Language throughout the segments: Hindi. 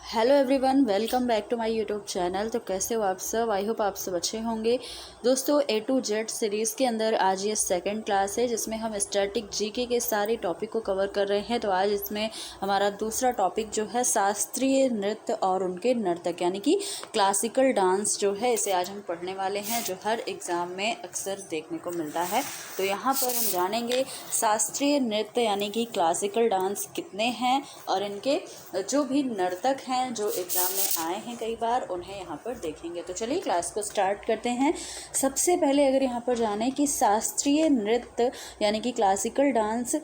Hello everyone, welcome back to my YouTube channel. तो कैसे हो आप सब? आई होप आप सब अच्छे होंगे। दोस्तों, ए टू जेड सीरीज़ के अंदर आज ये सेकंड क्लास है जिसमें हम स्टैटिक जीके के सारे टॉपिक को कवर कर रहे हैं। तो आज इसमें हमारा दूसरा टॉपिक जो है शास्त्रीय नृत्य और उनके नर्तक यानी कि क्लासिकल डांस जो है, इसे आज हम पढ़ने वाले हैं, जो हर एग्ज़ाम में अक्सर देखने को मिलता है। तो यहाँ पर हम जानेंगे शास्त्रीय नृत्य यानी कि क्लासिकल डांस कितने हैं और इनके जो भी नर्तक हैं जो एग्ज़ाम में आए हैं कई बार, उन्हें यहाँ पर देखेंगे। तो चलिए क्लास को स्टार्ट करते हैं। सबसे पहले अगर यहाँ पर जाने कि शास्त्रीय नृत्य यानी कि क्लासिकल डांस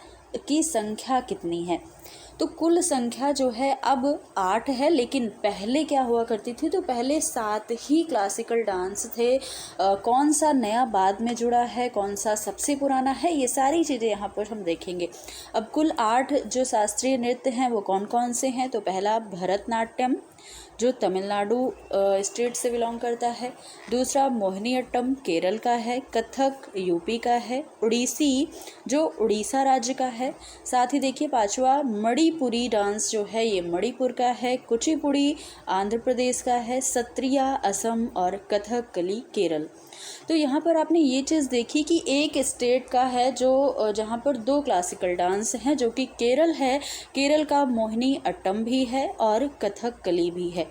की संख्या कितनी है, तो कुल संख्या जो है अब 8 है। लेकिन पहले क्या हुआ करती थी, तो पहले 7 ही क्लासिकल डांस थे। कौन सा नया बाद में जुड़ा है, कौन सा सबसे पुराना है, ये सारी चीज़ें यहाँ पर हम देखेंगे। अब कुल 8 जो शास्त्रीय नृत्य हैं वो कौन कौन से हैं, तो पहला भरतनाट्यम जो तमिलनाडु स्टेट से बिलोंग करता है, दूसरा मोहिनीअट्टम केरल का है, कथक यूपी का है, उड़ीसी जो उड़ीसा राज्य का है, साथ ही देखिए पांचवा मणिपुरी डांस जो है ये मणिपुर का है, कुचिपुड़ी आंध्र प्रदेश का है, सत्रिया असम और कथकली केरल। तो यहाँ पर आपने ये चीज़ देखी कि एक स्टेट का है जो जहाँ पर 2 क्लासिकल डांस हैं, जो कि केरल है। केरल का मोहिनी अट्टम भी है और कथकली भी है।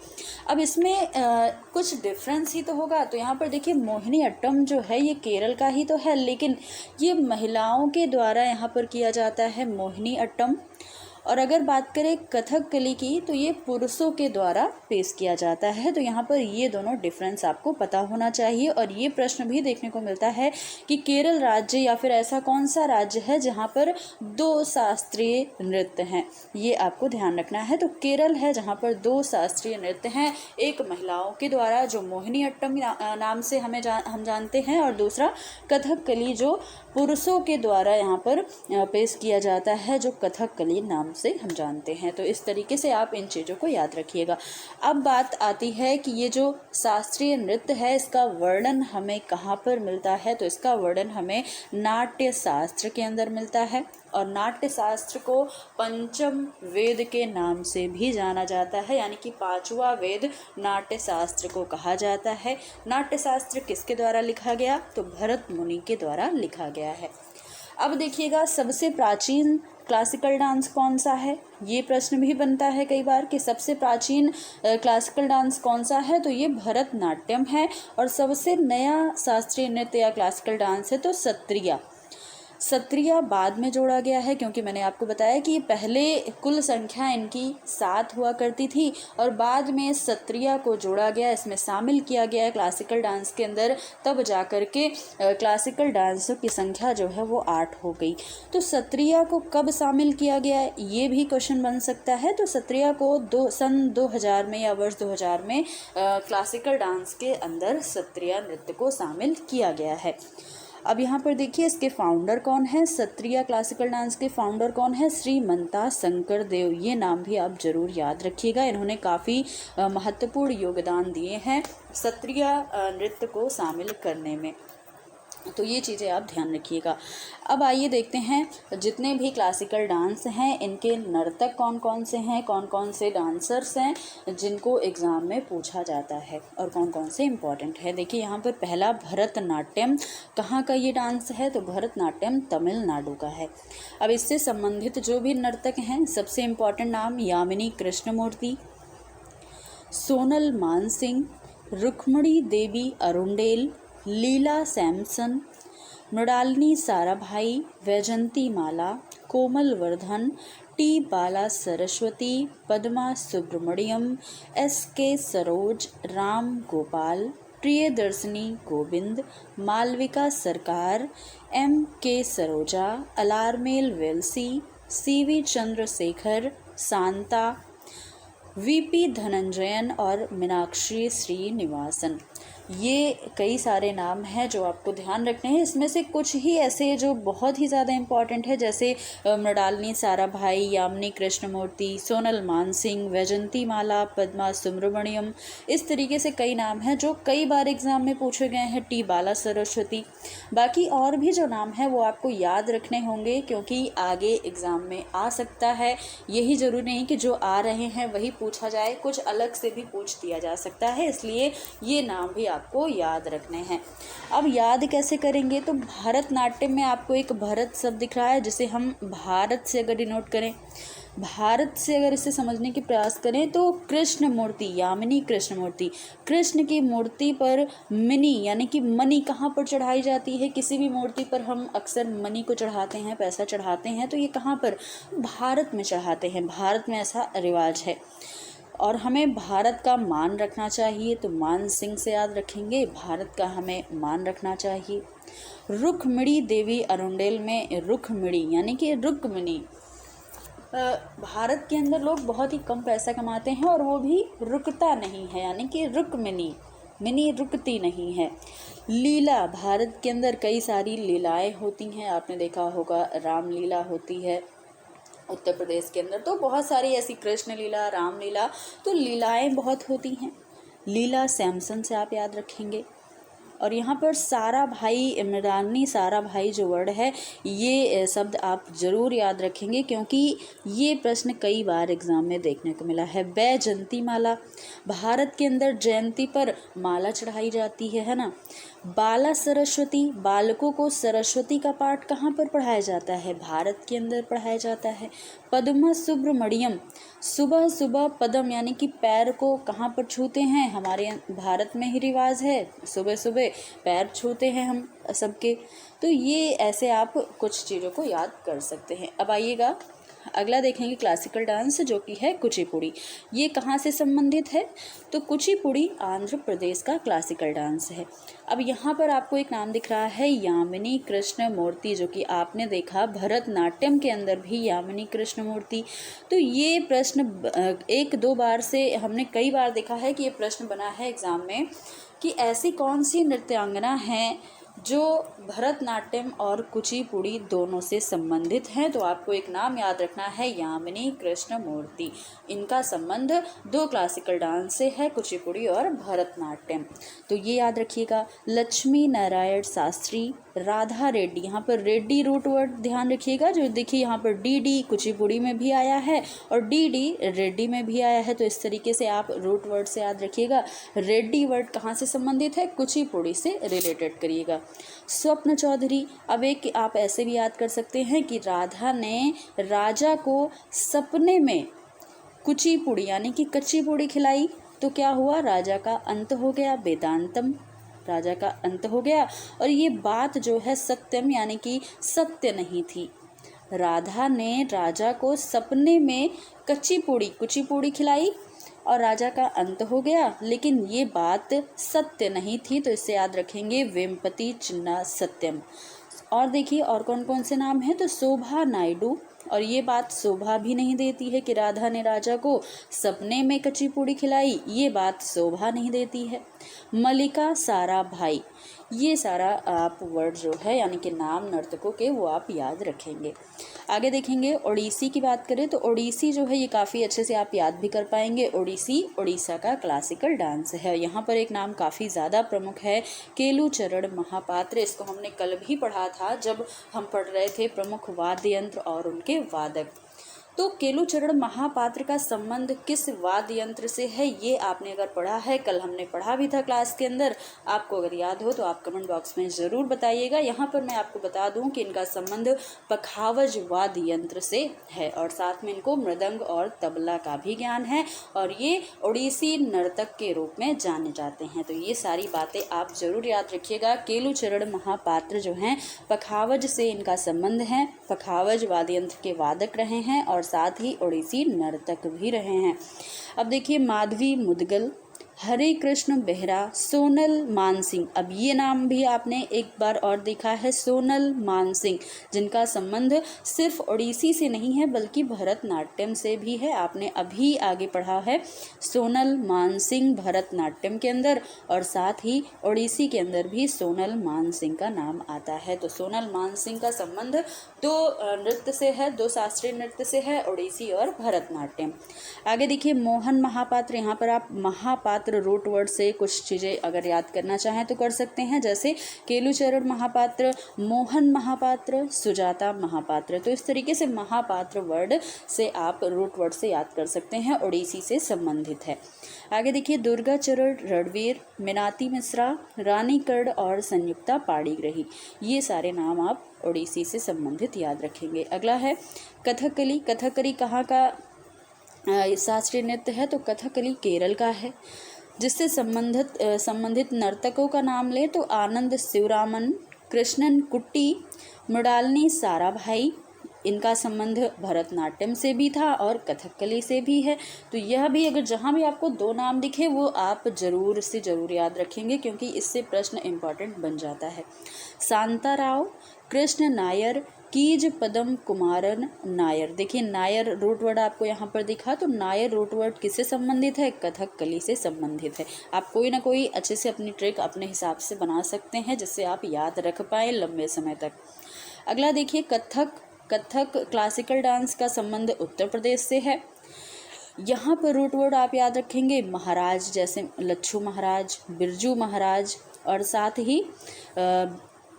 अब इसमें कुछ डिफरेंस ही तो होगा। तो यहाँ पर देखिए मोहिनी अट्टम जो है ये केरल का ही तो है, लेकिन ये महिलाओं के द्वारा यहाँ पर किया जाता है मोहिनी अट्टम। और अगर बात करें कथकली की, तो ये पुरुषों के द्वारा पेश किया जाता है। तो यहाँ पर ये दोनों डिफरेंस आपको पता होना चाहिए। और ये प्रश्न भी देखने को मिलता है कि केरल राज्य या फिर ऐसा कौन सा राज्य है जहाँ पर 2 शास्त्रीय नृत्य हैं, ये आपको ध्यान रखना है। तो केरल है जहाँ पर 2 शास्त्रीय नृत्य हैं, एक महिलाओं के द्वारा जो मोहिनी अट्टम नाम से हम जानते हैं, और दूसरा कथकली जो पुरुषों के द्वारा यहाँ पर पेश किया जाता है, जो कथकली नाम से हम जानते हैं। तो इस तरीके से आप इन चीज़ों को याद रखिएगा। अब बात आती है कि ये जो शास्त्रीय नृत्य है इसका वर्णन हमें कहाँ पर मिलता है, तो इसका वर्णन हमें नाट्य शास्त्र के अंदर मिलता है। और नाट्य शास्त्र को पंचम वेद के नाम से भी जाना जाता है, यानी कि 5वां वेद नाट्य शास्त्र को कहा जाता है। नाट्य शास्त्र किसके द्वारा लिखा गया, तो भरत मुनि के द्वारा लिखा गया है। अब देखिएगा सबसे प्राचीन क्लासिकल डांस कौन सा है, ये प्रश्न भी बनता है कई बार कि सबसे प्राचीन क्लासिकल डांस कौन सा है, तो ये भरतनाट्यम है। और सबसे नया शास्त्रीय नृत्य या क्लासिकल डांस है तो सत्रिया। सत्रिया बाद में जोड़ा गया है, क्योंकि मैंने आपको बताया कि पहले कुल संख्या इनकी 7 हुआ करती थी और बाद में सत्रिया को जोड़ा गया, इसमें शामिल किया गया है क्लासिकल डांस के अंदर। तब जाकर के क्लासिकल डांसों की संख्या जो है वो 8 हो गई। तो सत्रिया को कब शामिल किया गया है, ये भी क्वेश्चन बन सकता है। तो सत्रिया को सन 2000 में या वर्ष 2000 में क्लासिकल डांस के अंदर सत्रिया नृत्य को शामिल किया गया है। अब यहाँ पर देखिए इसके फाउंडर कौन है, सत्रिया क्लासिकल डांस के फाउंडर कौन है, श्रीमंता शंकर देव। ये नाम भी आप जरूर याद रखिएगा, इन्होंने काफ़ी महत्वपूर्ण योगदान दिए हैं सत्रिया नृत्य को शामिल करने में। तो ये चीज़ें आप ध्यान रखिएगा। अब आइए देखते हैं जितने भी क्लासिकल डांस हैं इनके नर्तक कौन कौन से हैं, कौन कौन से डांसर्स हैं जिनको एग्ज़ाम में पूछा जाता है और कौन कौन से इम्पॉर्टेंट है। देखिए यहाँ पर पहला भरतनाट्यम, कहाँ का ये डांस है, तो भरतनाट्यम तमिलनाडु का है। अब इससे संबंधित जो भी नर्तक हैं, सबसे इम्पॉर्टेंट नाम Yamini Krishnamurthy, Sonal Mansingh, Rukmini Devi Arundale, Leela Samson, Mrinalini Sarabhai, Vyjayanthi Mala, Komal Vardhan, T Bala Saraswati, Padma Subrahmanyam, S K. Saroj, Ram Gopal, Priyadarshini Govind, Malavika Sarkar, M K. Saroja, Alarmel Valli, C V. Chandrasekhar, Shanta, V P. Dhananjayan और मीनाक्षी श्रीनिवासन। ये कई सारे नाम हैं जो आपको ध्यान रखने हैं। इसमें से कुछ ही ऐसे जो बहुत ही ज़्यादा इम्पॉर्टेंट है, जैसे मृणालिनी साराभाई, यामिनी कृष्णमूर्ति, सोनल मानसिंह, वैजंती माला, पद्मा सुब्रमण्यम। इस तरीके से कई नाम हैं जो कई बार एग्ज़ाम में पूछे गए हैं। टी बाला सरस्वती। बाकी और भी जो नाम है वो आपको याद रखने होंगे, क्योंकि आगे एग्ज़ाम में आ सकता है। यही ज़रूरी नहीं कि जो आ रहे हैं वही पूछा जाए, कुछ अलग से भी पूछ दिया जा सकता है, इसलिए ये नाम भी आपको याद रखने हैं। अब याद कैसे करेंगे, तो भरतनाट्यम में आपको एक भरत शब्द दिख रहा है, जिसे हम भारत से अगर डिनोट करें, भारत से अगर इसे समझने की प्रयास करें तो कृष्ण मूर्ति, यामिनी कृष्ण मूर्ति। कृष्ण की मूर्ति पर मिनी यानी कि मनी कहाँ पर चढ़ाई जाती है? किसी भी मूर्ति पर हम अक्सर मनी को चढ़ाते हैं, पैसा चढ़ाते हैं, तो ये कहाँ पर? भारत में चढ़ाते हैं। भारत में ऐसा रिवाज है और हमें भारत का मान रखना चाहिए, तो मान सिंह से याद रखेंगे। भारत का हमें मान रखना चाहिए। रुक्मिणी देवी अरुंडेल में रुक्मिणी यानी कि रुक्मिणी। भारत के अंदर लोग बहुत ही कम पैसा कमाते हैं और वो भी रुकता नहीं है, यानी कि रुक्मिणी, मिनी रुकती नहीं है। लीला, भारत के अंदर कई सारी लीलाएं होती हैं, आपने देखा होगा रामलीला होती है उत्तर प्रदेश के अंदर, तो बहुत सारी ऐसी कृष्ण लीला, रामलीला, तो लीलाएं बहुत होती हैं। लीला सैमसन से आप याद रखेंगे। और यहाँ पर सारा भाई, मृणालिनी सारा भाई जो वर्ड है, ये शब्द आप ज़रूर याद रखेंगे, क्योंकि ये प्रश्न कई बार एग्ज़ाम में देखने को मिला है। वैजंती माला, भारत के अंदर जयंती पर माला चढ़ाई जाती है ना। बाला सरस्वती, बालकों को सरस्वती का पाठ कहाँ पर पढ़ाया जाता है? भारत के अंदर पढ़ाया जाता है। पद्मा सुब्रमण्यम, सुबह सुबह पदम यानी कि पैर को कहाँ पर छूते हैं? हमारे भारत में ही रिवाज है, सुबह सुबह पैर छूते हैं हम सबके। तो ये ऐसे आप कुछ चीज़ों को याद कर सकते हैं। अब आइएगा अगला देखेंगे क्लासिकल डांस, जो कि है कुचिपुड़ी। ये कहाँ से संबंधित है? तो कुचिपुड़ी आंध्र प्रदेश का क्लासिकल डांस है। अब यहाँ पर आपको एक नाम दिख रहा है यामिनी कृष्ण मूर्ति, जो कि आपने देखा भरतनाट्यम के अंदर भी यामिनी कृष्ण मूर्ति। तो ये प्रश्न एक दो बार से हमने कई बार देखा है कि ये प्रश्न बना है एग्ज़ाम में कि ऐसी कौन सी नृत्यांगना हैं जो भरतनाट्यम और कुचिपुड़ी दोनों से संबंधित हैं। तो आपको एक नाम याद रखना है, यामिनी कृष्ण मूर्ति। इनका संबंध दो क्लासिकल डांस से है, कुचिपुड़ी और भरतनाट्यम। तो ये याद रखिएगा। लक्ष्मी नारायण शास्त्री, राधा रेड्डी, यहाँ पर रेड्डी रूट वर्ड ध्यान रखिएगा, जो देखिए यहाँ पर डी कुचिपुड़ी में भी आया है और डी रेड्डी में भी आया है। तो इस तरीके से आप रूट वर्ड से याद रखिएगा। रेड्डी वर्ड कहाँ से संबंधित है? कुचिपुड़ी से रिलेटेड करिएगा। स्वप्न चौधरी, अब एक आप ऐसे भी याद कर सकते हैं कि राधा ने राजा को सपने में कुचिपुड़ी यानी कि कच्ची पूड़ी खिलाई, तो क्या हुआ? राजा का अंत हो गया, वेदांतम, राजा का अंत हो गया। और ये बात जो है सत्यम यानी कि सत्य नहीं थी। राधा ने राजा को सपने में कुची पूड़ी खिलाई और राजा का अंत हो गया, लेकिन ये बात सत्य नहीं थी। तो इससे याद रखेंगे वेम्पति चिन्ना सत्यम। और देखिए और कौन कौन से नाम हैं, तो शोभा नायडू, और ये बात शोभा भी नहीं देती है कि राधा ने राजा को सपने में कच्ची पूड़ी खिलाई, ये बात शोभा नहीं देती है। मल्लिका सारा भाई, ये सारा आप वर्ड जो है यानी कि नाम नर्तकों के वो आप याद रखेंगे। आगे देखेंगे ओडिसी की बात करें तो ओडिसी जो है ये काफ़ी अच्छे से आप याद भी कर पाएंगे। ओडिसी उड़ीसा का क्लासिकल डांस है। यहाँ पर एक नाम काफ़ी ज़्यादा प्रमुख है, केलुचरण महापात्र। इसको हमने कल भी पढ़ा था जब हम पढ़ रहे थे प्रमुख वाद्य यंत्र और उनके वादक। तो केलुचरण महापात्र का संबंध किस वाद्य यंत्र से है, ये आपने अगर पढ़ा है, कल हमने पढ़ा भी था क्लास के अंदर। आपको अगर याद हो तो आप कमेंट बॉक्स में ज़रूर बताइएगा। यहाँ पर मैं आपको बता दूं कि इनका संबंध पखावज वाद्य यंत्र से है और साथ में इनको मृदंग और तबला का भी ज्ञान है और ये ओडिसी नर्तक के रूप में जाने जाते हैं। तो ये सारी बातें आप ज़रूर याद रखिएगा। केलुचरण महापात्र जो हैं पखावज से इनका संबंध है, पखावज वाद्य यंत्र के वादक रहे हैं और साथ ही ओडिसी नर्तक भी रहे हैं। अब देखिए माधवी मुदगल, हरे कृष्ण बेहरा, सोनल मानसिंह। अब ये नाम भी आपने एक बार और देखा है, सोनल मानसिंह, जिनका संबंध सिर्फ ओडिसी से नहीं है बल्कि भरतनाट्यम से भी है। आपने अभी आगे पढ़ा है सोनल मानसिंह भरतनाट्यम के अंदर, और साथ ही ओडिसी के अंदर भी सोनल मानसिंह का नाम आता है। तो सोनल मानसिंह का संबंध दो नृत्य से है, दो शास्त्रीय नृत्य से है, ओडिसी और भरतनाट्यम। आगे देखिए मोहन महापात्र। यहाँ पर आप महापात्र रूट वर्ड से कुछ चीज़ें अगर याद करना चाहें तो कर सकते हैं, जैसे केलुचरण महापात्र, मोहन महापात्र, सुजाता महापात्र। तो इस तरीके से महापात्र वर्ड से आप रूट वर्ड से याद कर सकते हैं, ओडिसी से संबंधित है। आगे देखिए दुर्गा चरण, रणवीर, मिनाती मिश्रा, रानी कर्ण और संयुक्ता पाणिग्राही। ये सारे नाम आप ओडिसी से संबंधित याद रखेंगे। अगला है कथकली। कथकली कहाँ का शास्त्रीय नृत्य है? तो कथकली केरल का है। जिससे संबंधित नर्तकों का नाम ले तो आनंद शिवरामन, कृष्णन कुट्टी, मृणालिनी साराभाई। इनका संबंध भरतनाट्यम से भी था और कथकली से भी है। तो यह भी अगर जहाँ भी आपको दो नाम दिखे वो आप जरूर से जरूर याद रखेंगे, क्योंकि इससे प्रश्न इम्पॉर्टेंट बन जाता है। शांताराव, कृष्ण नायर, कीज पदम कुमारन नायर। देखिए नायर रूट वर्ड आपको यहाँ पर दिखा, तो नायर रूट वर्ड किससे संबंधित है? कथकली से संबंधित है। आप कोई ना कोई अच्छे से अपनी ट्रिक अपने हिसाब से बना सकते हैं, जिससे आप याद रख पाए लंबे समय तक। अगला देखिए कथक। कथक क्लासिकल डांस का संबंध उत्तर प्रदेश से है। यहाँ पर रूट वर्ड आप याद रखेंगे महाराज, जैसे लच्छू महाराज, बिरजू महाराज, और साथ ही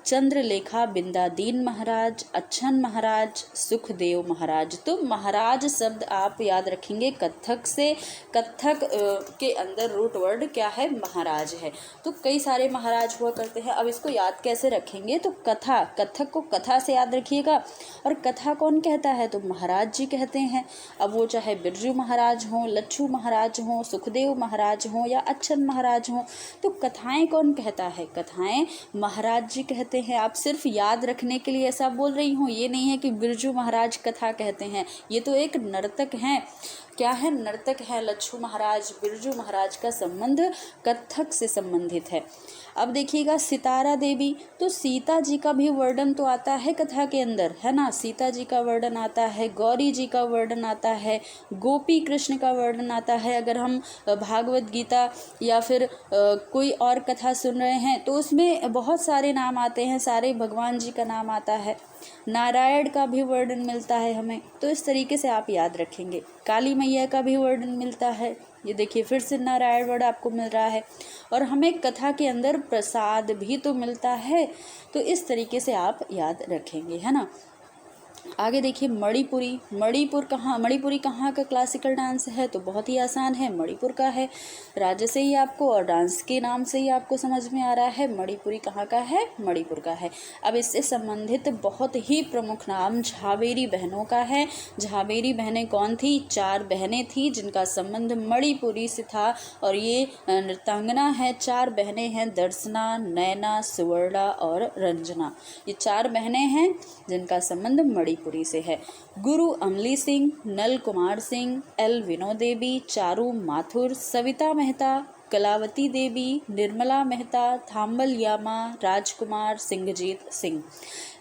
चंद्रलेखा बिंदादीन महाराज, अच्छन महाराज, सुखदेव महाराज। तो महाराज शब्द आप याद रखेंगे कथक से। कथक के अंदर रूट वर्ड क्या है? महाराज है। तो कई सारे महाराज हुआ करते हैं। अब इसको याद कैसे रखेंगे? तो कथा, कथक को कथा से याद रखिएगा। और कथा कौन कहता है? तो महाराज जी कहते हैं। अब वो चाहे बिरजू महाराज हों, लच्छू महाराज हों, सुखदेव महाराज हों या अच्छन महाराज हों, तो कथाएं कौन कहता है? कथाएं महाराज जी कहते हैं। आप सिर्फ याद रखने के लिए ऐसा बोल रही हूँ, ये नहीं है कि बिरजू महाराज कथा कहते हैं। ये तो एक नर्तक हैं। क्या है? नर्तक है। लच्छू महाराज, बिरजू महाराज का संबंध कथक से संबंधित है। अब देखिएगा सितारा देवी। तो सीता जी का भी वर्णन तो आता है कथा के अंदर, है ना? सीता जी का वर्णन आता है, गौरी जी का वर्णन आता है, गोपी कृष्ण का वर्णन आता है। अगर हम भागवत गीता या फिर कोई और कथा सुन रहे हैं तो उसमें बहुत सारे नाम आते हैं, सारे भगवान जी का नाम आता है। नारायण का भी वर्णन मिलता है हमें। तो इस तरीके से आप याद रखेंगे। काली मैया का भी वर्णन मिलता है। ये देखिए फिर से नारायण वर्ड आपको मिल रहा है। और हमें कथा के अंदर प्रसाद भी तो मिलता है। तो इस तरीके से आप याद रखेंगे, है ना? आगे देखिए मणिपुरी। मणिपुरी कहाँ का क्लासिकल डांस है? तो बहुत ही आसान है, मणिपुर का है। राज्य से ही आपको और डांस के नाम से ही आपको समझ में आ रहा है मणिपुरी कहाँ का है? मणिपुर का है। अब इससे संबंधित बहुत ही प्रमुख नाम झावेरी बहनों का है। झावेरी बहनें कौन थी? 4 बहनें थी जिनका संबंध मणिपुरी से था। और ये नृत्यांगना है। 4 बहनें हैं, दर्शना, नैना, सुवर्णा और रंजना। ये 4 बहनें हैं जिनका संबंध मणिपुरी से है। गुरु अमली सिंह, नल कुमार सिंह, एल विनोद देवी, चारू माथुर, सविता मेहता, कलावती देवी, निर्मला मेहता, थाम्बल यामा, राजकुमार, सिंहजीत सिंह।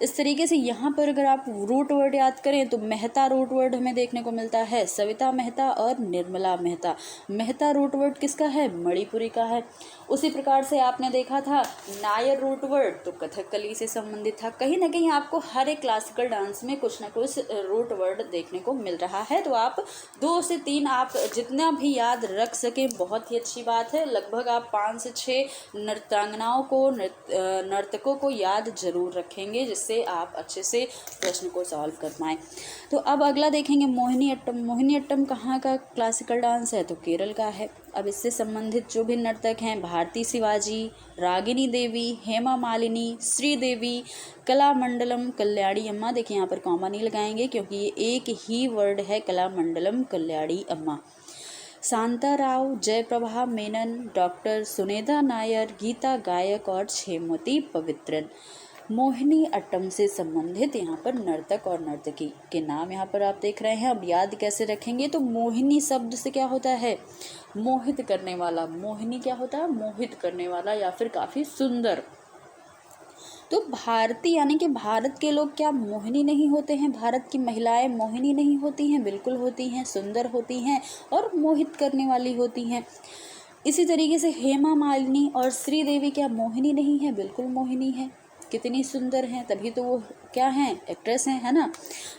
इस तरीके से यहाँ पर अगर आप रूट वर्ड याद करें तो मेहता रूट वर्ड हमें देखने को मिलता है, सविता मेहता और निर्मला मेहता। मेहता रूट वर्ड किसका है? मणिपुरी का है। उसी प्रकार से आपने देखा था नायर रूट वर्ड तो कथकली से संबंधित था। कहीं ना कहीं आपको हर एक क्लासिकल डांस में कुछ ना कुछ रूट वर्ड देखने को मिल रहा है। तो आप 2 से 3 आप जितना भी याद रख सकें बहुत ही अच्छी बात है। लगभग आप 5 से 6 नृत्यांगनाओं को, नर्तकों को याद जरूर रखेंगे, जिससे आप अच्छे से प्रश्न को सॉल्व कर पाएँ। तो अब अगला देखेंगे मोहिनी अट्टम। मोहिनी अट्टम कहाँ का क्लासिकल डांस है? तो केरल का है। अब इससे संबंधित जो भी नर्तक हैं भारती शिवाजी, रागिनी देवी, हेमा मालिनी, श्रीदेवी, कलामंडलम, कल्याणी अम्मा। देखिए यहाँ पर कॉमा नहीं लगाएंगे क्योंकि ये एक ही वर्ड है, कलामंडलम, कल्याणी अम्मा। शांताराव, जयप्रभा मेनन, डॉक्टर सुनेधा नायर, गीता गायक और छेमती पवित्रन। मोहिनी अट्टम से संबंधित यहाँ पर नर्तक और नर्तकी के नाम यहाँ पर आप देख रहे हैं। अब याद कैसे रखेंगे, तो मोहिनी शब्द से क्या होता है, मोहित करने वाला। मोहिनी क्या होता है, मोहित करने वाला या फिर काफ़ी सुंदर। तो भारतीय यानी कि भारत के लोग क्या मोहिनी नहीं होते हैं, भारत की महिलाएं मोहिनी नहीं होती हैं, बिल्कुल होती हैं, सुंदर होती हैं और मोहित करने वाली होती हैं। इसी तरीके से हेमा मालिनी और श्रीदेवी क्या मोहिनी नहीं है, बिल्कुल मोहिनी है, कितनी सुंदर हैं, तभी तो वो क्या हैं, एक्ट्रेस हैं, है ना।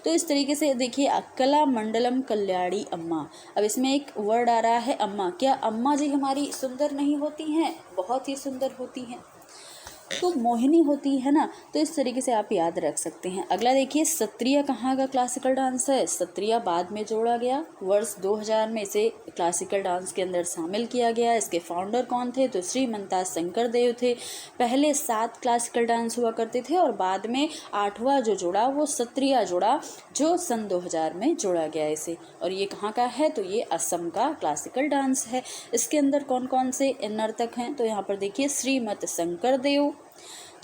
तो इस तरीके से देखिए कला मंडलम कल्याणी अम्मा। अब इसमें एक वर्ड आ रहा है अम्मा। क्या अम्मा जी हमारी सुंदर नहीं होती हैं, बहुत ही सुंदर होती हैं, तो मोहिनी होती है ना। तो इस तरीके से आप याद रख सकते हैं। अगला देखिए सत्रिया कहाँ का क्लासिकल डांस है। सत्रिया बाद में जोड़ा गया, वर्ष 2000 में इसे क्लासिकल डांस के अंदर शामिल किया गया। इसके फाउंडर कौन थे, तो श्रीमंता शंकर देव थे। पहले 7 क्लासिकल डांस हुआ करते थे और बाद में 8वां जो जोड़ा वो सत्रिया जोड़ा, जो सन 2000 में जोड़ा गया इसे। और ये कहाँ का है, तो ये असम का क्लासिकल डांस है। इसके अंदर कौन कौन से नर्तक हैं, तो यहाँ पर देखिए श्रीमत शंकर देव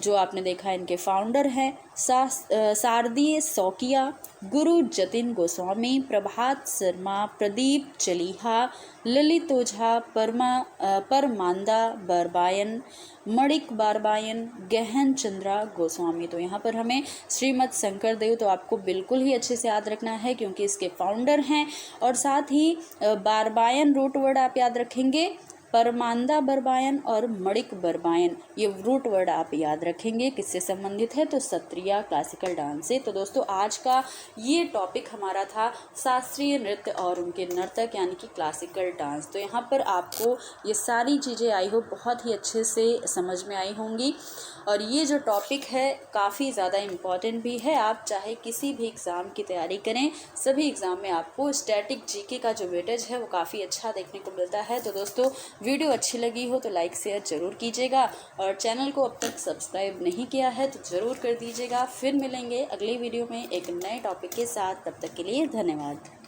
जो आपने देखा इनके फाउंडर हैं, शारदीय शौकिया, गुरु जतिन गोस्वामी, प्रभात शर्मा, प्रदीप चलीहा, ललित ओझा, परमांदा बरबायन, मणिक बारबायन, गहन चंद्रा गोस्वामी। तो यहाँ पर हमें श्रीमत शंकर देव तो आपको बिल्कुल ही अच्छे से याद रखना है क्योंकि इसके फाउंडर हैं। और साथ ही बारबायन रूट वर्ड आप याद रखेंगे, परमांदा बरबायन और मणिक बरबायन, ये रूट वर्ड आप याद रखेंगे। किससे संबंधित है, तो सत्रिया क्लासिकल डांस से। तो दोस्तों आज का ये टॉपिक हमारा था शास्त्रीय नृत्य और उनके नर्तक यानी कि क्लासिकल डांस। तो यहाँ पर आपको ये सारी चीज़ें आई हो बहुत ही अच्छे से समझ में आई होंगी। और ये जो टॉपिक है काफ़ी ज़्यादा इम्पॉर्टेंट भी है। आप चाहे किसी भी एग्ज़ाम की तैयारी करें, सभी एग्ज़ाम में आपको स्टैटिक जीके का जो वेटेज है वो काफ़ी अच्छा देखने को मिलता है। तो दोस्तों वीडियो अच्छी लगी हो तो लाइक शेयर ज़रूर कीजिएगा और चैनल को अब तक सब्सक्राइब नहीं किया है तो ज़रूर कर दीजिएगा। फिर मिलेंगे अगली वीडियो में एक नए टॉपिक के साथ, तब तक के लिए धन्यवाद।